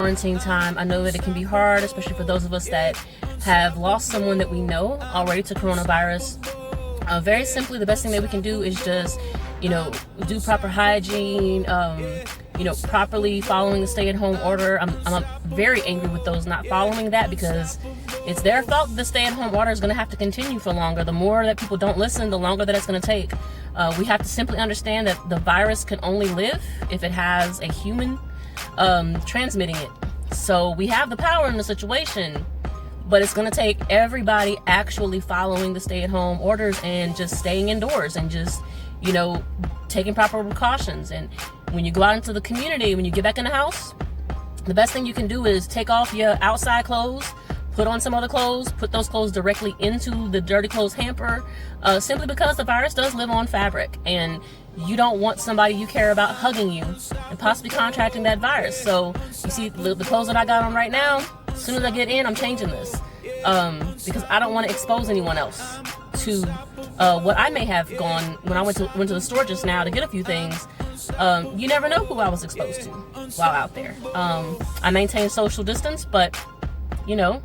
quarantine time. I know that it can be hard, especially for those of us that have lost someone that we know already to coronavirus. Very simply, the best thing that we can do is just, do proper hygiene, properly following the stay-at-home order. I'm very angry with those not following that, because it's their fault the stay-at-home order is going to have to continue for longer. The more that people don't listen, the longer that it's going to take. We have to simply understand that the virus can only live if it has a human transmitting it. So we have the power in the situation, but it's going to take everybody actually following the stay-at-home orders and just staying indoors and just, taking proper precautions. And when you go out into the community, when you get back in the house, the best thing you can do is take off your outside clothes, put on some other clothes, put those clothes directly into the dirty clothes hamper, simply because the virus does live on fabric, and you don't want somebody you care about hugging you and possibly contracting that virus. So you see the clothes that I got on right now, as soon as I get in, I'm changing this, because I don't want to expose anyone else to what I may have gone when I went to the store just now to get a few things. You never know who I was exposed to while out there. I maintain social distance, but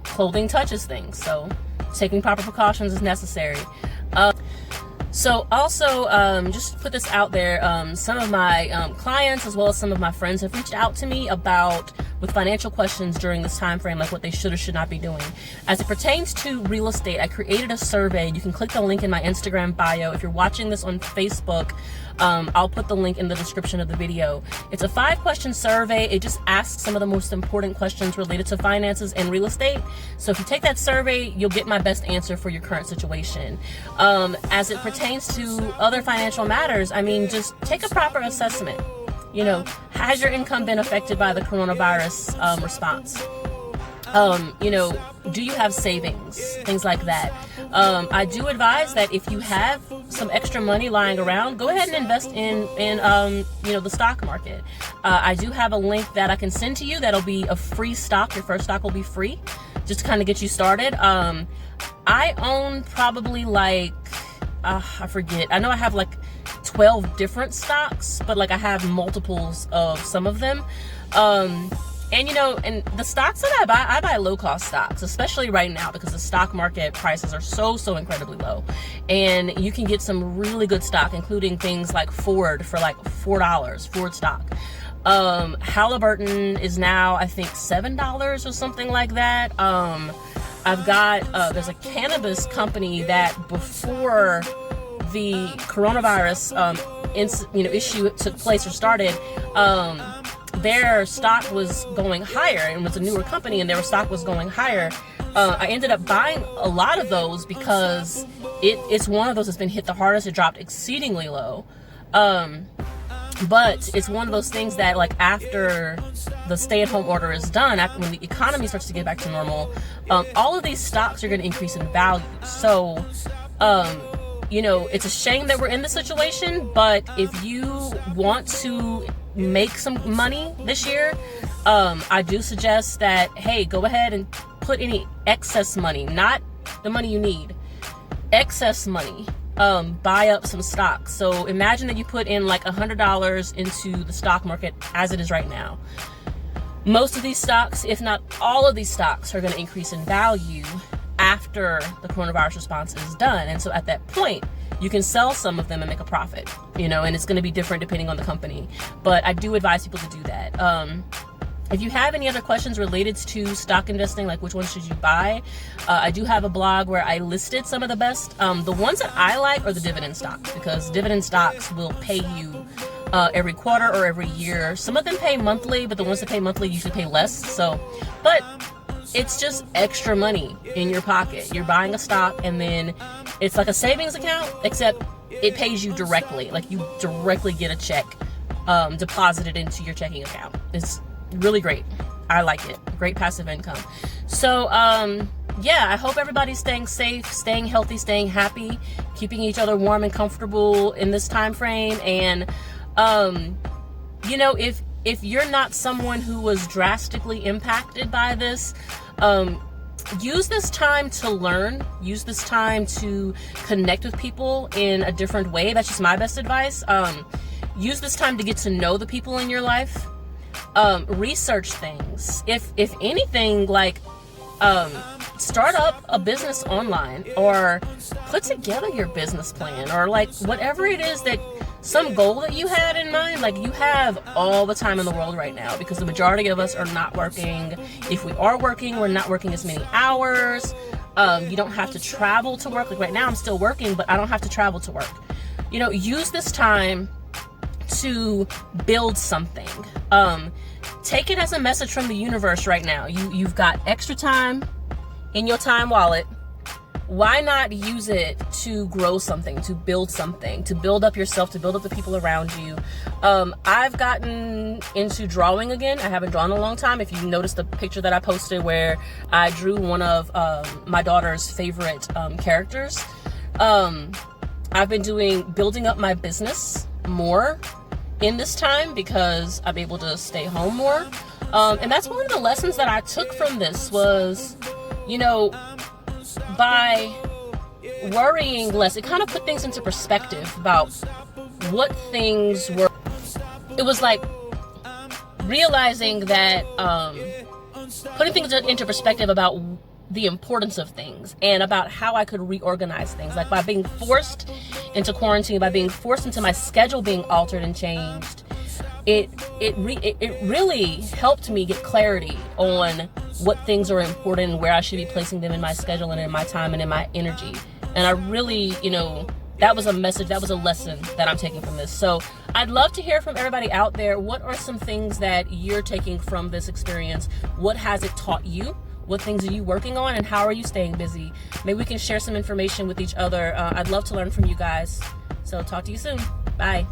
clothing touches things, so taking proper precautions is necessary. So also, just to put this out there, some of my clients as well as some of my friends have reached out to me with financial questions during this time frame, like what they should or should not be doing. As it pertains to real estate, I created a survey. You can click the link in my Instagram bio. If you're watching this on Facebook, I'll put the link in the description of the video. It's a 5-question survey. It just asks some of the most important questions related to finances and real estate. So if you take that survey, you'll get my best answer for your current situation. As it pertains to other financial matters, just take a proper assessment. Has your income been affected by the coronavirus response? Do you have savings? Things like that. I do advise that if you have some extra money lying around, go ahead and invest in the stock market. I do have a link that I can send to you that'll be a free stock. Your first stock will be free, just to kind of get you started. I own probably I forget. I know I have 12 different stocks, but I have multiples of some of them. And the stocks that I buy low-cost stocks, especially right now, because the stock market prices are so incredibly low. And you can get some really good stock, including things like Ford for $4, Ford stock. Halliburton is now, I think, $7 or something like that. I've got, there's a cannabis company that before the coronavirus issue took place or started, their stock was going higher, and it was a newer company, and their stock was going higher. I ended up buying a lot of those because it's one of those that's been hit the hardest. It dropped exceedingly low. But it's one of those things that after the stay-at-home order is done, after when the economy starts to get back to normal, all of these stocks are going to increase in value. So, it's a shame that we're in this situation, but if you want to make some money this year, I do suggest that, hey, go ahead and put any excess money, not the money you need, excess money, buy up some stocks. So imagine that you put in $100 into the stock market as it is right now. Most of these stocks, if not all of these stocks, are going to increase in value after the coronavirus response is done. And so at that point, you can sell some of them and make a profit, and it's going to be different depending on the company. But I do advise people to do that. If you have any other questions related to stock investing, like which one should you buy, I do have a blog where I listed some of the best. The ones that I like are the dividend stocks, because dividend stocks will pay you every quarter or every year. Some of them pay monthly, but the ones that pay monthly usually pay less. But it's just extra money in your pocket. You're buying a stock, and then it's like a savings account, except it pays you directly. You directly get a check deposited into your checking account. It's really great. I like it. Great passive income. So, I hope everybody's staying safe, staying healthy, staying happy, keeping each other warm and comfortable in this time frame. And, if you're not someone who was drastically impacted by this, use this time to learn, use this time to connect with people in a different way. That's just my best advice. Use this time to get to know the people in your life. research things. If anything, like start up a business online, or put together your business plan, or like whatever it is, that some goal that you had in mind. Like, you have all the time in the world right now, because the majority of us are not working. If we are working, we're not working as many hours. You don't have to travel to work. Like right now I'm still working, but I don't have to travel to work. You know, use this time to build something. Take it as a message from the universe right now. You've got extra time in your time wallet. Why not use it to grow something, to build something, to build up yourself, to build up the people around you? I've gotten into drawing again. I haven't drawn in a long time. If you noticed the picture that I posted where I drew one of my daughter's favorite characters, I've been building up my business more in this time, because I'm able to stay home more. And that's one of the lessons that I took from this was, you know, by worrying less, it kind of put things into perspective about what things were. It was like realizing that, putting things into perspective about the importance of things, and about how I could reorganize things. Like by being forced into quarantine, by being forced into my schedule being altered and changed, it really helped me get clarity on what things are important and where I should be placing them in my schedule and in my time and in my energy. And I really, you know, that was a message, that was a lesson that I'm taking from this. So I'd love to hear from everybody out there. What are some things that you're taking from this experience? What has it taught you? What things are you working on, and how are you staying busy? Maybe we can share some information with each other. I'd love to learn from you guys. So talk to you soon. Bye.